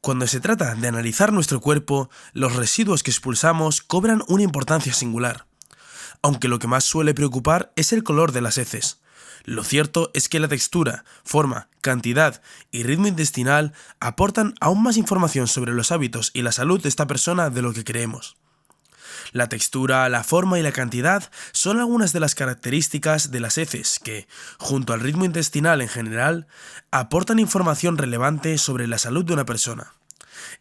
Cuando se trata de analizar nuestro cuerpo, los residuos que expulsamos cobran una importancia singular, aunque lo que más suele preocupar es el color de las heces. Lo cierto es que la textura, forma, cantidad y ritmo intestinal aportan aún más información sobre los hábitos y la salud de esta persona de lo que creemos. La textura, la forma y la cantidad son algunas de las características de las heces que, junto al ritmo intestinal en general, aportan información relevante sobre la salud de una persona.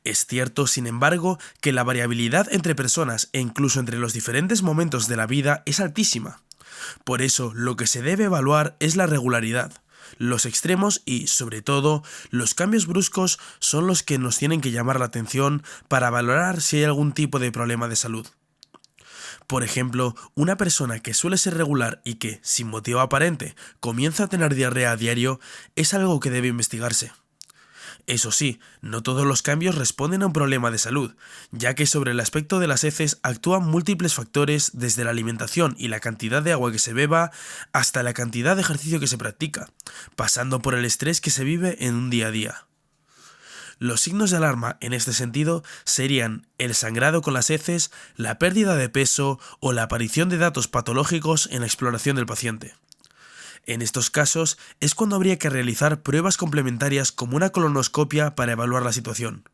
Es cierto, sin embargo, que la variabilidad entre personas e incluso entre los diferentes momentos de la vida es altísima. Por eso, lo que se debe evaluar es la regularidad. Los extremos y, sobre todo, los cambios bruscos son los que nos tienen que llamar la atención para valorar si hay algún tipo de problema de salud. Por ejemplo, una persona que suele ser regular y que, sin motivo aparente, comienza a tener diarrea a diario, es algo que debe investigarse. Eso sí, no todos los cambios responden a un problema de salud, ya que sobre el aspecto de las heces actúan múltiples factores desde la alimentación y la cantidad de agua que se beba hasta la cantidad de ejercicio que se practica, pasando por el estrés que se vive en un día a día. Los signos de alarma en este sentido serían el sangrado con las heces, la pérdida de peso o la aparición de datos patológicos en la exploración del paciente. En estos casos es cuando habría que realizar pruebas complementarias como una colonoscopia para evaluar la situación.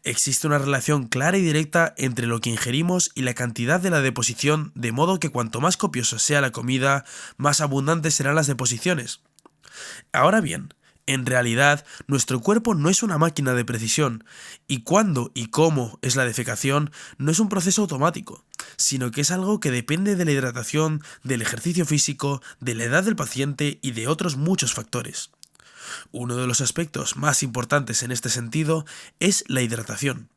Existe una relación clara y directa entre lo que ingerimos y la cantidad de la deposición, de modo que cuanto más copiosa sea la comida, más abundantes serán las deposiciones. Ahora bien, en realidad, nuestro cuerpo no es una máquina de precisión, y cuándo y cómo es la defecación no es un proceso automático, sino que es algo que depende de la hidratación, del ejercicio físico, de la edad del paciente y de otros muchos factores. Uno de los aspectos más importantes en este sentido es la hidratación.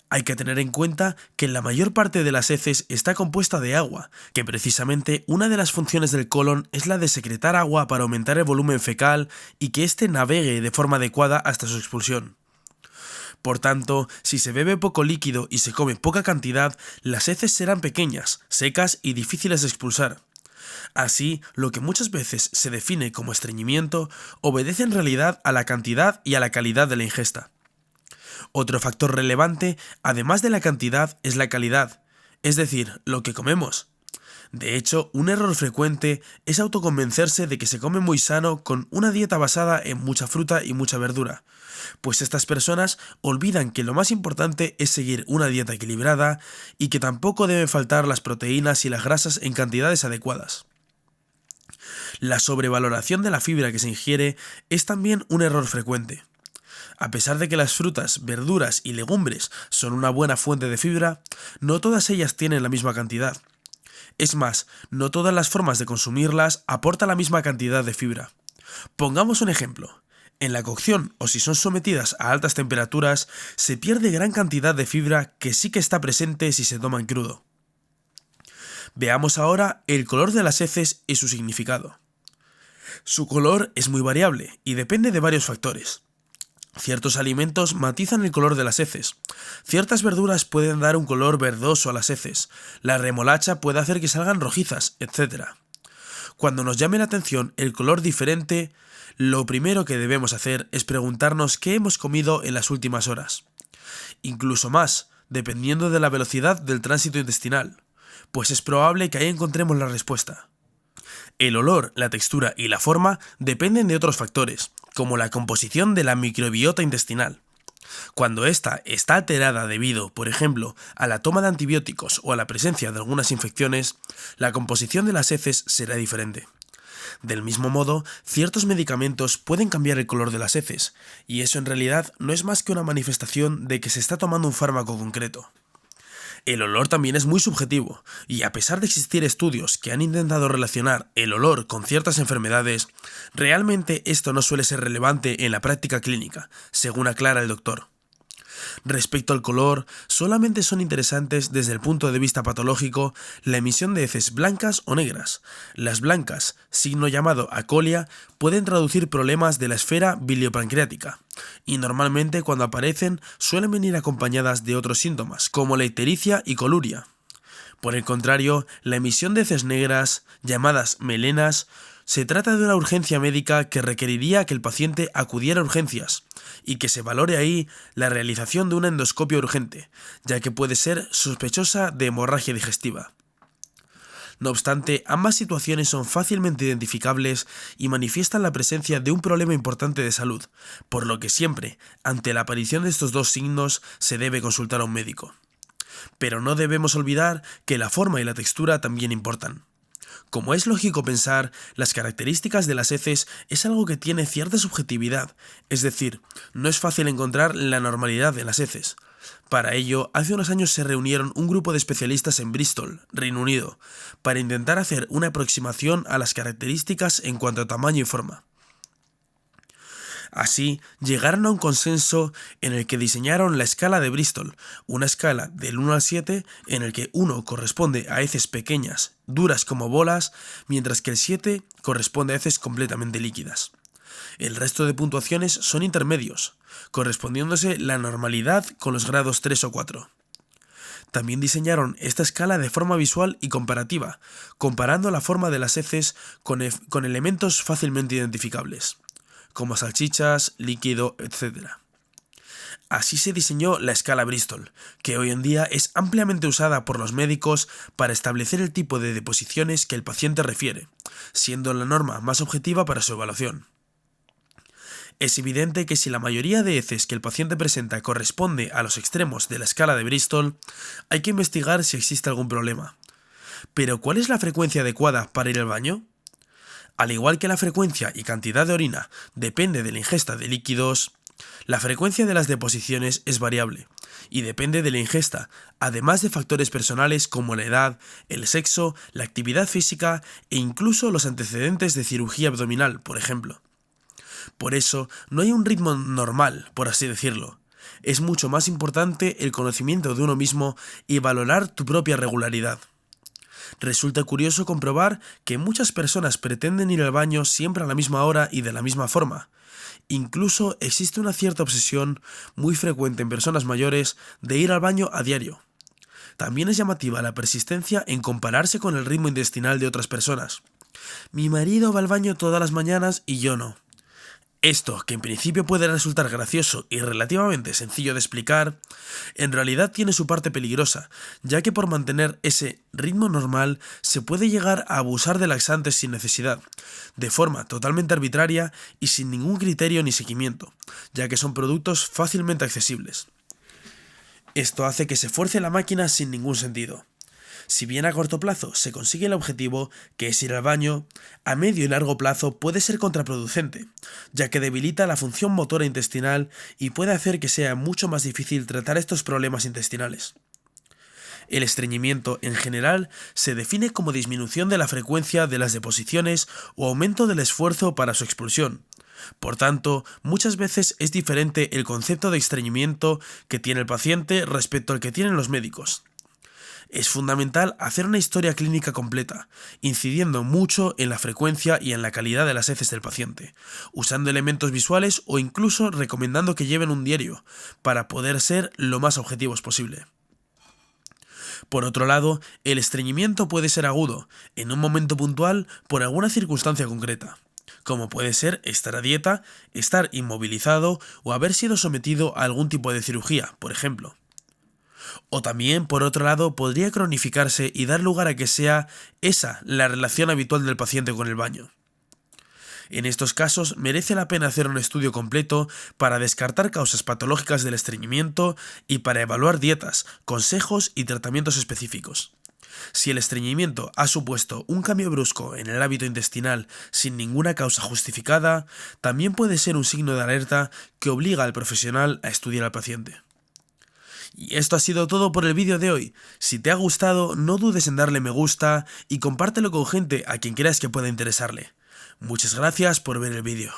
Hay que tener en cuenta que la mayor parte de las heces está compuesta de agua, que precisamente una de las funciones del colon es la de secretar agua para aumentar el volumen fecal y que éste navegue de forma adecuada hasta su expulsión. Por tanto, si se bebe poco líquido y se come poca cantidad, las heces serán pequeñas, secas y difíciles de expulsar. Así, lo que muchas veces se define como estreñimiento obedece en realidad a la cantidad y a la calidad de la ingesta. Otro factor relevante, además de la cantidad, es la calidad, es decir, lo que comemos. De hecho, un error frecuente es autoconvencerse de que se come muy sano con una dieta basada en mucha fruta y mucha verdura, pues estas personas olvidan que lo más importante es seguir una dieta equilibrada y que tampoco deben faltar las proteínas y las grasas en cantidades adecuadas. La sobrevaloración de la fibra que se ingiere es también un error frecuente. A pesar de que las frutas, verduras y legumbres son una buena fuente de fibra, no todas ellas tienen la misma cantidad. Es más, no todas las formas de consumirlas aportan la misma cantidad de fibra. Pongamos un ejemplo. En la cocción o si son sometidas a altas temperaturas, se pierde gran cantidad de fibra que sí que está presente si se toma en crudo. Veamos ahora el color de las heces y su significado. Su color es muy variable y depende de varios factores. Ciertos alimentos matizan el color de las heces. Ciertas verduras pueden dar un color verdoso a las heces. La remolacha puede hacer que salgan rojizas, etc. Cuando nos llame la atención el color diferente, lo primero que debemos hacer es preguntarnos qué hemos comido en las últimas horas. Incluso más, dependiendo de la velocidad del tránsito intestinal, pues es probable que ahí encontremos la respuesta. El olor, la textura y la forma dependen de otros factores, como la composición de la microbiota intestinal. Cuando ésta está alterada debido, por ejemplo, a la toma de antibióticos o a la presencia de algunas infecciones, la composición de las heces será diferente. Del mismo modo, ciertos medicamentos pueden cambiar el color de las heces, y eso en realidad no es más que una manifestación de que se está tomando un fármaco concreto. El olor también es muy subjetivo, y a pesar de existir estudios que han intentado relacionar el olor con ciertas enfermedades, realmente esto no suele ser relevante en la práctica clínica, según aclara el doctor. Respecto al color, solamente son interesantes desde el punto de vista patológico la emisión de heces blancas o negras. Las blancas, signo llamado acolia, pueden traducir problemas de la esfera biliopancreática, y normalmente cuando aparecen suelen venir acompañadas de otros síntomas, como la ictericia y coluria. Por el contrario, la emisión de heces negras, llamadas melenas, Se trata de una urgencia médica que requeriría que el paciente acudiera a urgencias y que se valore ahí la realización de una endoscopia urgente, ya que puede ser sospechosa de hemorragia digestiva. No obstante, ambas situaciones son fácilmente identificables y manifiestan la presencia de un problema importante de salud, por lo que siempre, ante la aparición de estos dos signos, se debe consultar a un médico. Pero no debemos olvidar que la forma y la textura también importan. Como es lógico pensar, las características de las heces es algo que tiene cierta subjetividad, es decir, no es fácil encontrar la normalidad en las heces. Para ello, hace unos años se reunieron un grupo de especialistas en Bristol, Reino Unido, para intentar hacer una aproximación a las características en cuanto a tamaño y forma. Así, llegaron a un consenso en el que diseñaron la escala de Bristol, una escala del 1 al 7 en el que 1 corresponde a heces pequeñas, duras como bolas, mientras que el 7 corresponde a heces completamente líquidas. El resto de puntuaciones son intermedios, correspondiéndose la normalidad con los grados 3 o 4. También diseñaron esta escala de forma visual y comparativa, comparando la forma de las heces con elementos fácilmente identificables, como salchichas, líquido, etc. Así se diseñó la escala Bristol, que hoy en día es ampliamente usada por los médicos para establecer el tipo de deposiciones que el paciente refiere, siendo la norma más objetiva para su evaluación. Es evidente que si la mayoría de heces que el paciente presenta corresponde a los extremos de la escala de Bristol, hay que investigar si existe algún problema. Pero ¿cuál es la frecuencia adecuada para ir al baño? Al igual que la frecuencia y cantidad de orina depende de la ingesta de líquidos, la frecuencia de las deposiciones es variable y depende de la ingesta, además de factores personales como la edad, el sexo, la actividad física e incluso los antecedentes de cirugía abdominal, por ejemplo. Por eso, no hay un ritmo normal, por así decirlo. Es mucho más importante el conocimiento de uno mismo y valorar tu propia regularidad. Resulta curioso comprobar que muchas personas pretenden ir al baño siempre a la misma hora y de la misma forma. Incluso existe una cierta obsesión, muy frecuente en personas mayores, de ir al baño a diario. También es llamativa la persistencia en compararse con el ritmo intestinal de otras personas. Mi marido va al baño todas las mañanas y yo no. Esto, que en principio puede resultar gracioso y relativamente sencillo de explicar, en realidad tiene su parte peligrosa, ya que por mantener ese ritmo normal se puede llegar a abusar de laxantes sin necesidad, de forma totalmente arbitraria y sin ningún criterio ni seguimiento, ya que son productos fácilmente accesibles. Esto hace que se fuerce la máquina sin ningún sentido. Si bien a corto plazo se consigue el objetivo, que es ir al baño, a medio y largo plazo puede ser contraproducente, ya que debilita la función motora intestinal y puede hacer que sea mucho más difícil tratar estos problemas intestinales. El estreñimiento, en general, se define como disminución de la frecuencia de las deposiciones o aumento del esfuerzo para su expulsión. Por tanto, muchas veces es diferente el concepto de estreñimiento que tiene el paciente respecto al que tienen los médicos. Es fundamental hacer una historia clínica completa, incidiendo mucho en la frecuencia y en la calidad de las heces del paciente, usando elementos visuales o incluso recomendando que lleven un diario, para poder ser lo más objetivos posible. Por otro lado, el estreñimiento puede ser agudo, en un momento puntual por alguna circunstancia concreta, como puede ser estar a dieta, estar inmovilizado o haber sido sometido a algún tipo de cirugía, por ejemplo. O también, por otro lado, podría cronificarse y dar lugar a que sea esa la relación habitual del paciente con el baño. En estos casos, merece la pena hacer un estudio completo para descartar causas patológicas del estreñimiento y para evaluar dietas, consejos y tratamientos específicos. Si el estreñimiento ha supuesto un cambio brusco en el hábito intestinal sin ninguna causa justificada, también puede ser un signo de alerta que obliga al profesional a estudiar al paciente. Y esto ha sido todo por el vídeo de hoy. Si te ha gustado, no dudes en darle me gusta y compártelo con gente a quien creas que pueda interesarle. Muchas gracias por ver el vídeo.